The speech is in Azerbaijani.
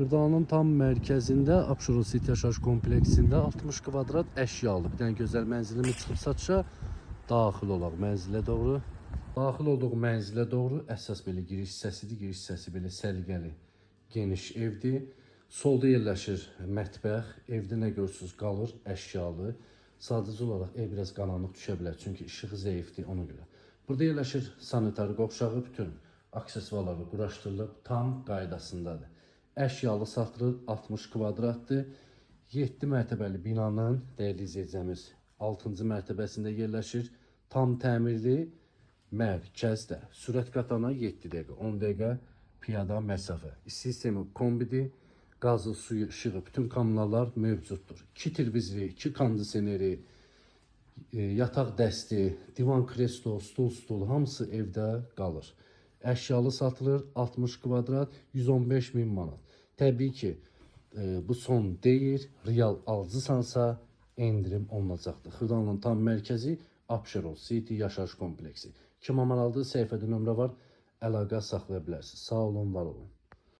Xırdalanın tam mərkəzində Abşeron City yaşayış kompleksində 60 kvadrat əşyalı bir dənə gözəl mənzilimiz çıxıb satışa. Daxil olaq mənzilə doğru. Daxil olduğu mənzilə doğru əsas belə giriş hissəsidir. Giriş hissəsi belə səliqəli, geniş evdir. Solda yerləşir mətbəx. Evdə nə görürsünüz qalır əşyalı. Sadəcə olaraq ev biraz qaranlıq düşə bilər, çünki işığı zəifdir ona görə. Burada yerləşir sanitar qovşağı, bütün aksesuarları quraşdırılıb, tam qaydasındadır. Əşyalı satılır, 60 kvadratdır. 7 mərtəbəli binanın dəyərli izləyicimiz 6-cı mərtəbəsində yerləşir. Tam təmirli mərkəzdə. Sürət qatana 7 dəqiqə, 10 dəqiqə piyada məsafə. Sistemi kombidir. Qazı, suyu, işığı, bütün kommunallar mövcuddur. 2 televizori, 2 kondisioneri, yataq dəsti, divan kreslo, stul hamısı evdə qalır. Əşyalı satılır, 60 kvadrat, 115 min manat. Təbii ki, bu son deyil, real alıcısansa endirim olunacaqdır. Xırdalanın tam mərkəzi Abşeron City yaşayış kompleksi. Kim amaraldır, səhifədə nömrə var, əlaqə saxlaya bilərsiniz. Sağ olun, var olun.